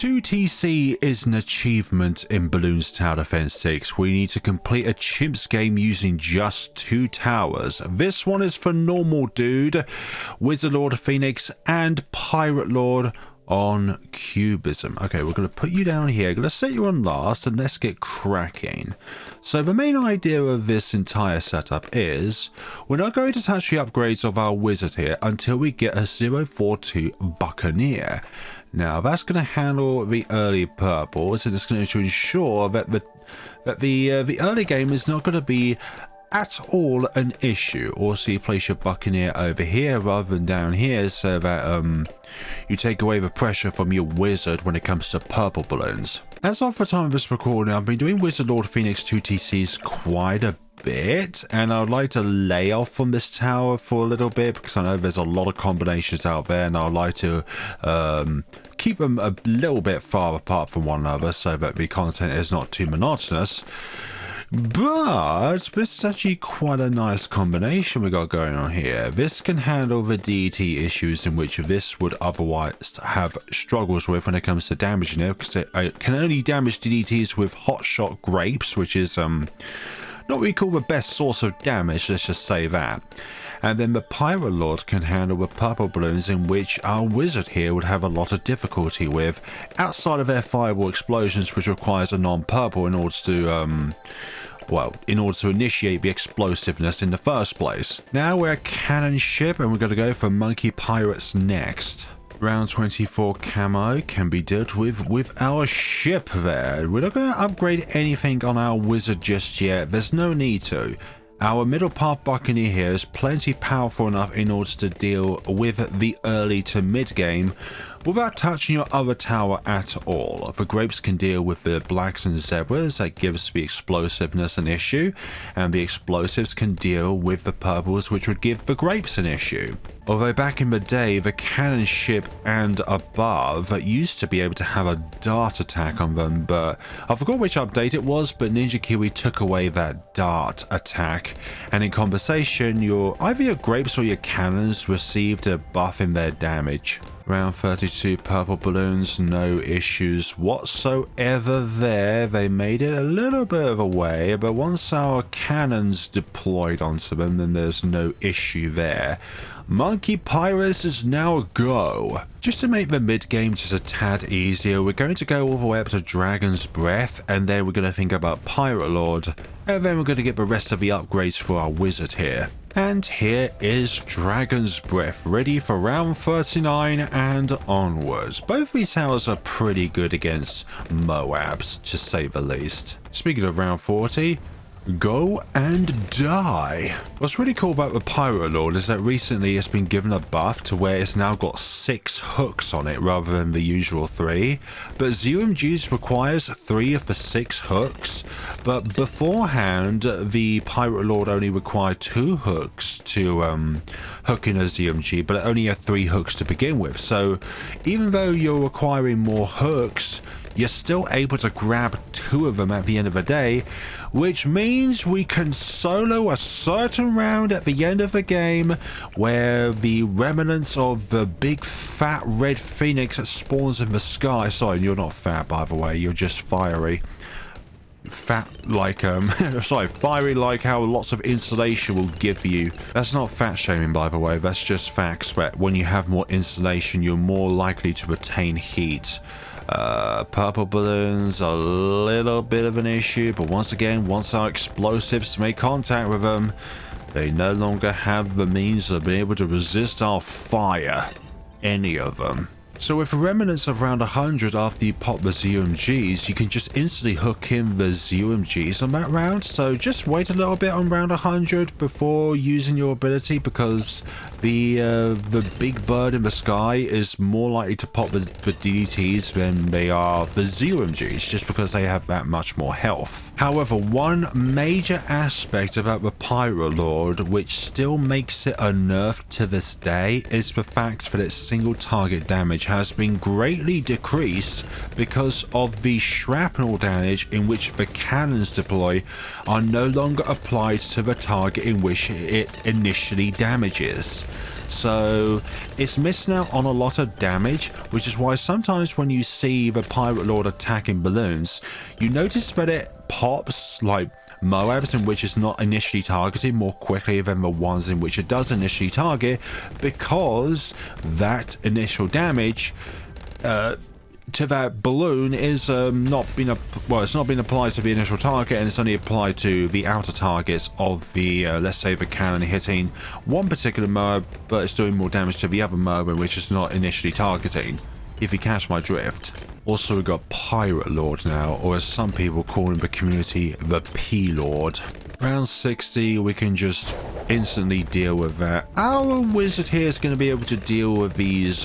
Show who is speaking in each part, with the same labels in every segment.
Speaker 1: 2TC is an achievement in Bloons Tower Defense 6. We need to complete a chimps game using just 2 towers. This one is for Normal Dude, Wizard Lord Phoenix, and Pirate Lord on Cubism. Okay, we're going to put you down here. Going to set you on last and let's get cracking. So the main idea of this entire setup is we're not going to touch the upgrades of our wizard here until we get a 042 Buccaneer. Now that's going to handle the early purples, and it's going to ensure that the early game is not going to be at all an issue. Also, you place your Buccaneer over here rather than down here, so that you take away the pressure from your wizard when it comes to purple balloons. As of the time of this recording, I've been doing Wizard Lord Phoenix 2TCs quite a bit, and I would like to lay off from this tower for a little bit because I know there's a lot of combinations out there, and I would like to keep them a little bit far apart from one another so that the content is not too monotonous. But this is actually quite a nice combination we got going on here. This can handle the DT issues in which this would otherwise have struggles with when it comes to damaging it, because it can only damage DDTs with hot shot grapes, which is not really call the best source of damage, let's just say that. And then the Pirate Lord can handle the purple balloons, in which our wizard here would have a lot of difficulty with, outside of their fireball explosions, which requires a non-purple in order to in order to initiate the explosiveness in the first place. Now we're a cannon ship, and we're going to go for Monkey Pirates next. Round 24 camo can be dealt with our ship there. We're not going to upgrade anything on our wizard just yet. There's no need to. Our middle path Buccaneer here is plenty powerful enough in order to deal with the early to mid game without touching your other tower at all. The grapes can deal with the blacks and zebras, that gives the explosiveness an issue, and the explosives can deal with the purples, which would give the grapes an issue. Although back in the day, the cannon ship and above used to be able to have a dart attack on them, but I forgot which update it was, but Ninja Kiwi took away that dart attack, and in compensation, either your grapes or your cannons received a buff in their damage. Round 32 purple balloons, no issues whatsoever there. They made it a little bit of a way, but once our cannons deployed onto them, then there's no issue there. Monkey Pirates is now a go. Just to make the mid game just a tad easier, we're going to go all the way up to Dragon's Breath, and then we're going to think about Pirate Lord, and then we're going to get the rest of the upgrades for our wizard here. And here is Dragon's Breath, ready for round 39 and onwards. Both these towers are pretty good against Moabs, to say the least. Speaking of round 40, go and die. What's really cool about the Pirate Lord is that recently it's been given a buff to where it's now got 6 hooks on it rather than the usual 3. But ZUMGs requires 3 of the 6 hooks. But beforehand, the Pirate Lord only required 2 hooks to hook in a ZUMG, but it only had 3 hooks to begin with. So even though you're requiring more hooks, you're still able to grab 2 of them at the end of the day, which means we can solo a certain round at the end of the game where the remnants of the big fat red phoenix that spawns in the sky. Sorry, you're not fat, by the way, you're just fiery. Fat like sorry, fiery like how lots of insulation will give you. That's not fat shaming, by the way, that's just facts that when you have more insulation you're more likely to retain heat. Purple balloons, a little bit of an issue, but once again, once our explosives make contact with them, they no longer have the means of being able to resist our fire. Any of them. So with the remnants of round 100 after you pop the ZUMGs, you can just instantly hook in the ZUMGs on that round. So just wait a little bit on round 100 before using your ability, because the big bird in the sky is more likely to pop the DDTs than they are the ZUMGs, just because they have that much more health. However, one major aspect about the Pirate Lord, which still makes it a nerf to this day, is the fact that its single target damage has been greatly decreased because of the shrapnel damage in which the cannons deploy are no longer applied to the target in which it initially damages. So it's missing out on a lot of damage, which is why sometimes when you see the Pirate Lord attacking balloons, you notice that it pops like Moabs in which it's not initially targeted more quickly than the ones in which it does initially target, because that initial damage to that balloon is it's not been applied to the initial target, and it's only applied to the outer targets of the let's say the cannon hitting one particular Moab, but it's doing more damage to the other Moab which is not initially targeting, if you catch my drift. Also, we've got Pirate Lord now, or as some people call in the community, the P-Lord. Round 60, we can just instantly deal with that. Our wizard here is going to be able to deal with these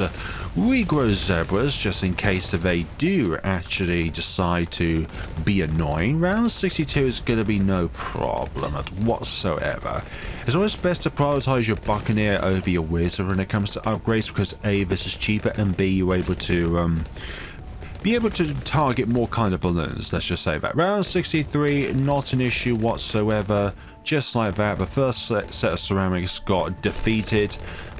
Speaker 1: regrow zebras, just in case that they do actually decide to be annoying. Round 62 is going to be no problem whatsoever. It's always best to prioritize your Buccaneer over your wizard when it comes to upgrades, because A, this is cheaper, and B, you're able to target more kind of balloons, let's just say that. Round 63, not an issue whatsoever. Just like that, the first set of ceramics got defeated,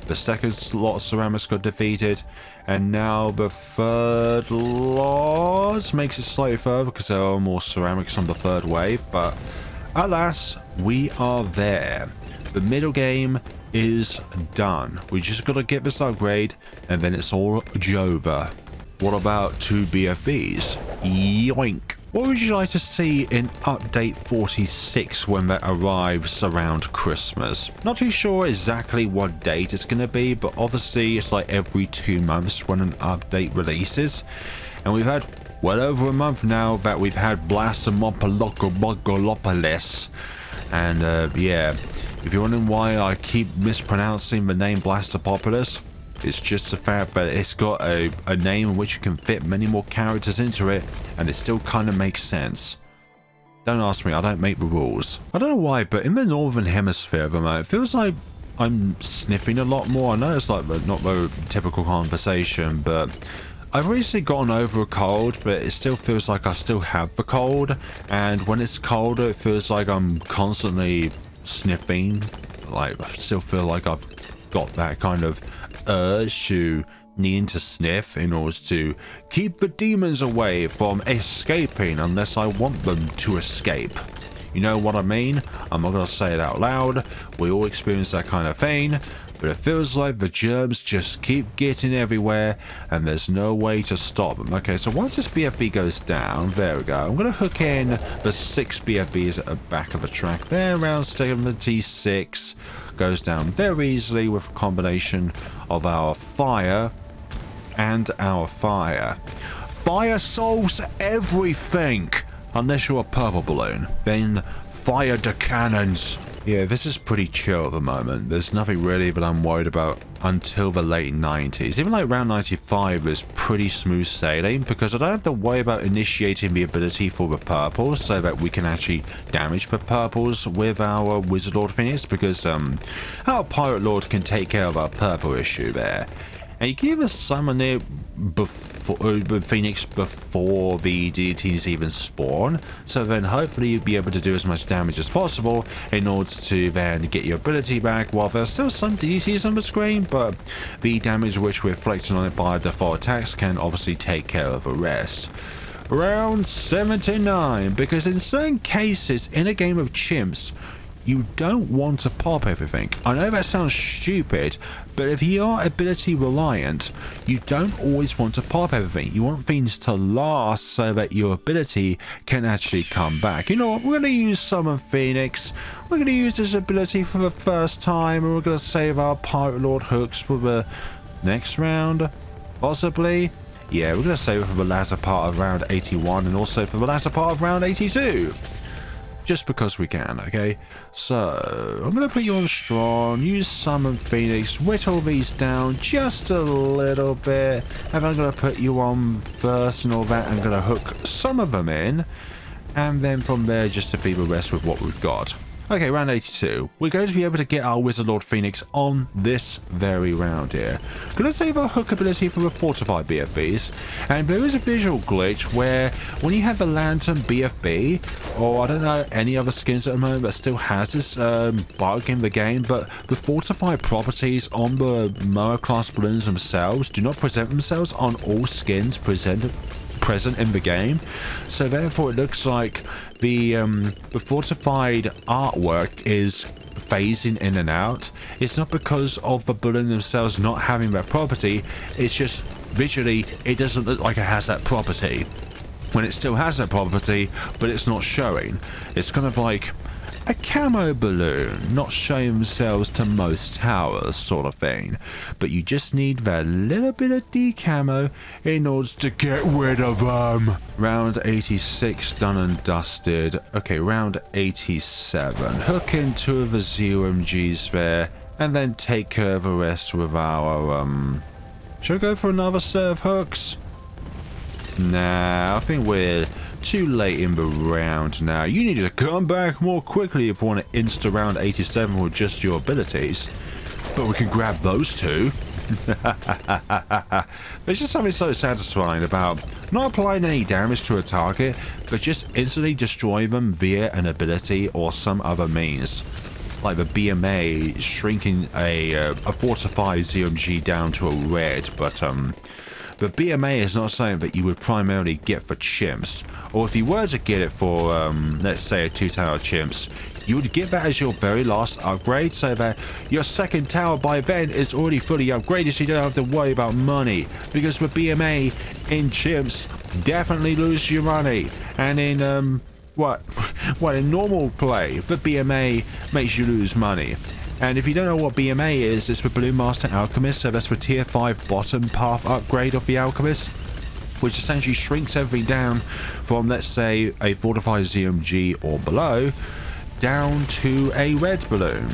Speaker 1: the second lot of ceramics got defeated, and now the third lot makes it slightly further because there are more ceramics on the third wave, but alas, we are there. The middle game is done. We just got to get this upgrade, and then it's all over. What about 2 BFBs? Yoink! What would you like to see in update 46 when that arrives around Christmas? Not too sure exactly what date it's going to be, but obviously it's like every 2 months when an update releases. And we've had well over a month now that we've had Blastomopolopolis. And yeah, if you're wondering why I keep mispronouncing the name Blastopopolis, it's just the fact that it's got a name in which you can fit many more characters into it, and it still kind of makes sense. Don't ask me, I don't make the rules. I don't know why, but in the Northern Hemisphere at the moment, it feels like I'm sniffing a lot more. I know it's like not the typical conversation, but I've recently gotten over a cold, but it still feels like I still have the cold, and when it's colder, it feels like I'm constantly sniffing. Like, I still feel like I've got that kind of urge to needing to sniff in order to keep the demons away from escaping unless I want them to escape. You know what I mean? I'm not going to say it out loud. We all experience that kind of thing, but it feels like the germs just keep getting everywhere and there's no way to stop them. Okay, so once this BFB goes down, there we go. I'm going to hook in the 6 BFBs at the back of the track there, around 76. Goes down very easily with a combination of our fire and our fire. Fire solves everything! Unless you're a purple balloon. Then fire the cannons! Yeah, this is pretty chill at the moment. There's nothing really that I'm worried about until the late 90s. Even like round 95 is pretty smooth sailing because I don't have to worry about initiating the ability for the purples so that we can actually damage the purples with our Wizard Lord Phoenix, because our Pirate Lord can take care of our purple issue there. And you can even summon it before the Phoenix before the deities even spawn, so then hopefully you'll be able to do as much damage as possible in order to then get your ability back while there's still some deities on the screen, but the damage which we're reflecting on it by default attacks can obviously take care of the rest. Round 79, because in certain cases in a game of chimps, you don't want to pop everything. I know that sounds stupid, but if you are ability reliant, you don't always want to pop everything. You want things to last so that your ability can actually come back. You know what? We're going to use Summon Phoenix. We're going to use this ability for the first time, and we're going to save our Pirate Lord hooks for the next round, possibly. Yeah, we're going to save it for the latter part of round 81 and also for the latter part of round 82. Just because we can, okay? So, I'm going to put you on strong, use Summon Phoenix, whittle these down just a little bit, and I'm going to put you on first and all that. I'm going to hook some of them in, and then from there just defeat the rest with what we've got. Okay, round 82. We're going to be able to get our Wizard Lord Phoenix on this very round here. Going to save our hook ability for the Fortified BFBs. And there is a visual glitch where when you have the Lantern BFB, or I don't know any other skins at the moment that still has this bug in the game, but the Fortified properties on the Moa class balloons themselves do not present themselves on all skins present in the game. So therefore it looks like the fortified artwork is phasing in and out. It's not because of the balloon themselves not having that property, it's just visually it doesn't look like it has that property when it still has that property, but it's not showing. It's kind of like a camo balloon not showing themselves to most towers sort of thing, but you just need that little bit of decamo in order to get rid of them. Round 86 done and dusted. Okay, round 87. Hook into the ZOMGs there and then take care of the rest with our should I go for another set of hooks? Nah, I think we're too late in the round now. You need to come back more quickly if you want to insta round 87 with just your abilities. But we can grab those two. There's just something so satisfying about not applying any damage to a target, but just instantly destroying them via an ability or some other means. Like the BMA shrinking a fortified ZMG down to a red, but the BMA is not something that you would primarily get for chimps. Or if you were to get it for, let's say, a 2-tower chimps, you would get that as your very last upgrade, so that your second tower by then is already fully upgraded, so you don't have to worry about money. Because with BMA in chimps, definitely lose your money. And in, in normal play, the BMA makes you lose money. And if you don't know what BMA is, it's the Balloon Master Alchemist, so that's the tier 5 bottom path upgrade of the Alchemist, which essentially shrinks everything down from, let's say, a fortified ZMG or below, down to a red balloon.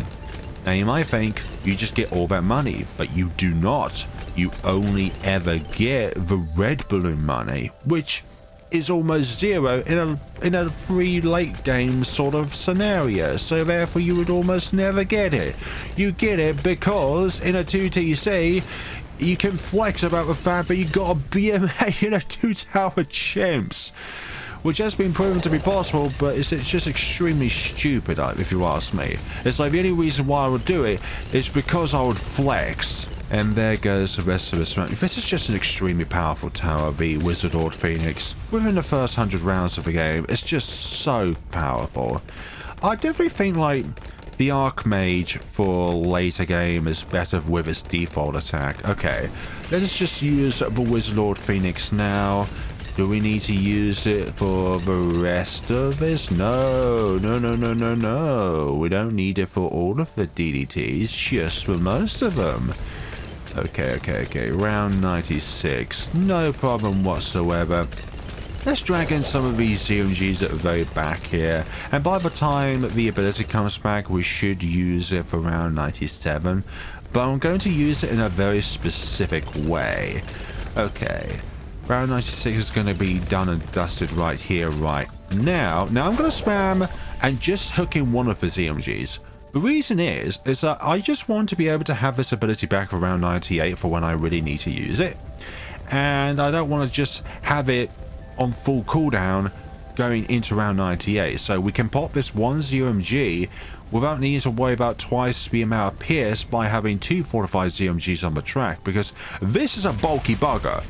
Speaker 1: Now you might think you just get all that money, but you do not. You only ever get the red balloon money, which is almost zero in a free late game sort of scenario, so therefore you would almost never get it. You get it because in a 2TC you can flex about the fact that you got a BMA in a 2-tower chimps, which has been proven to be possible, but it's just extremely stupid if you ask me. It's like the only reason why I would do it is because I would flex. And there goes the rest of the smack. This is just an extremely powerful tower, the Wizard Lord Phoenix. Within the first 100 rounds of the game, it's just so powerful. I definitely think like the Archmage for later game is better with its default attack. Okay, let's just use the Wizard Lord Phoenix now. Do we need to use it for the rest of this? No. We don't need it for all of the DDTs, just for most of them. Okay. Round 96. No problem whatsoever. Let's drag in some of these ZMGs at the very back here. And by the time the ability comes back, we should use it for round 97. But I'm going to use it in a very specific way. Okay. Round 96 is going to be done and dusted right here, right now. Now I'm going to spam and just hook in one of the ZMGs. The reason is that I just want to be able to have this ability back around 98 for when I really need to use it. And I don't want to just have it on full cooldown going into round 98. So we can pop this one ZMG without needing to worry about twice the amount of pierce by having 2 fortified ZMGs on the track. Because this is a bulky bugger.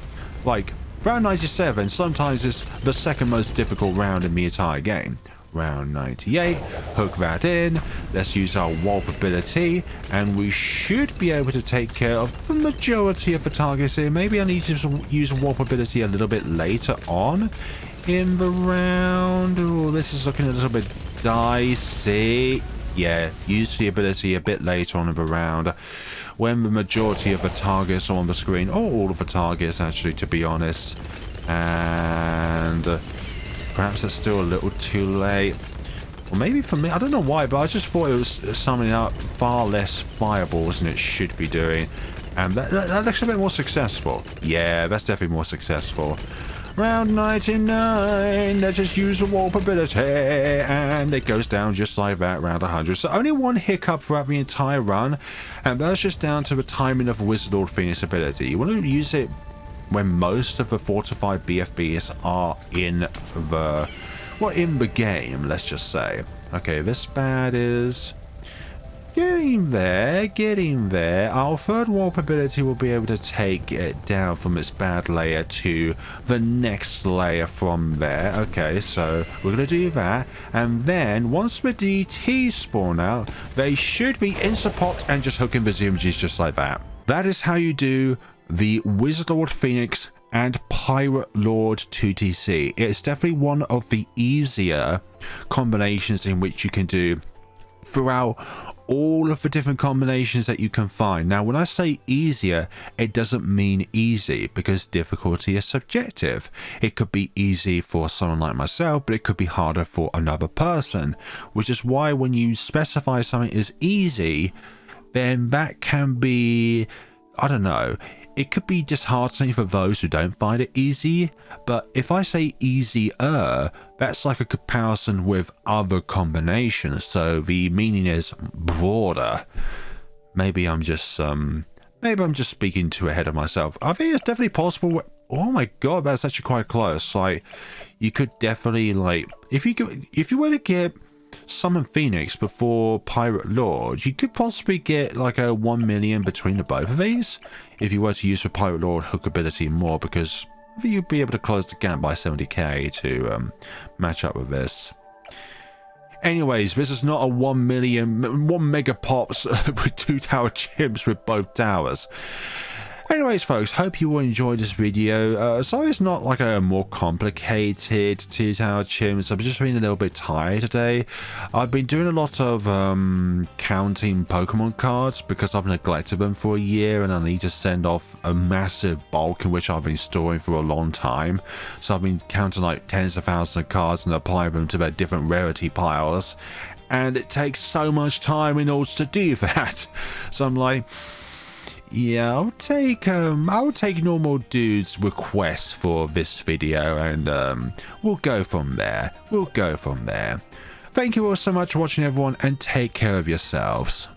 Speaker 1: Like, round 97 sometimes is the second most difficult round in the entire game. Round 98, hook that in, let's use our warp ability, and we should be able to take care of the majority of the targets here. Maybe I need to use a warp ability a little bit later on in the round. Oh, this is looking a little bit dicey. Yeah, use the ability a bit later on in the round, when the majority of the targets are on the screen, or all of the targets actually, to be honest. And perhaps that's still a little too late. Or maybe for me, I don't know why, but I just thought it was summoning out far less fireballs than it should be doing. And that looks a bit more successful. Yeah, that's definitely more successful. Round 99, let's just use the warp ability, and it goes down just like that, round 100. So only one hiccup throughout the entire run, and that's just down to the timing of Wizard Lord Phoenix ability. You want to use it when most of the fortified BFBs are in the, well, in the game, let's just say. Okay, this bad is getting there. Our third warp ability will be able to take it down from its bad layer to the next layer from there. Okay, so we're going to do that. And then once the DTs spawn out, they should be insta-popped and just hook in the zoomages just like that. That is how you do the Wizard Lord Phoenix and Pirate Lord 2TC. It's definitely one of the easier combinations in which you can do throughout all of the different combinations that you can find. Now, when I say easier, it doesn't mean easy, because difficulty is subjective. It could be easy for someone like myself, but it could be harder for another person, which is why when you specify something as easy, then that can be, I don't know, it could be disheartening for those who don't find it easy. But if I say easier, that's like a comparison with other combinations, so the meaning is broader. Maybe I'm just speaking too ahead of myself. I think it's definitely possible. Oh my god, that's actually quite close. Like, you could definitely, like, if you were to get Summon Phoenix before Pirate Lord, you could possibly get like a 1 million between the both of these if you were to use the Pirate Lord hook ability more, because you'd be able to close the gap by 70k to match up with this. Anyways, this is not a 1 mega pops with 2 tower chimps with both towers. Anyways, folks, hope you all enjoyed this video. Sorry it's not like a more complicated 2 tower chimps. I've just been a little bit tired today. I've been doing a lot of counting Pokemon cards because I've neglected them for a year, and I need to send off a massive bulk in which I've been storing for a long time. So I've been counting like tens of thousands of cards and applying them to their different rarity piles, and it takes so much time in order to do that. So I'm like, yeah, I'll take normal dude's request for this video, and we'll go from there. Thank you all so much for watching, everyone, and take care of yourselves.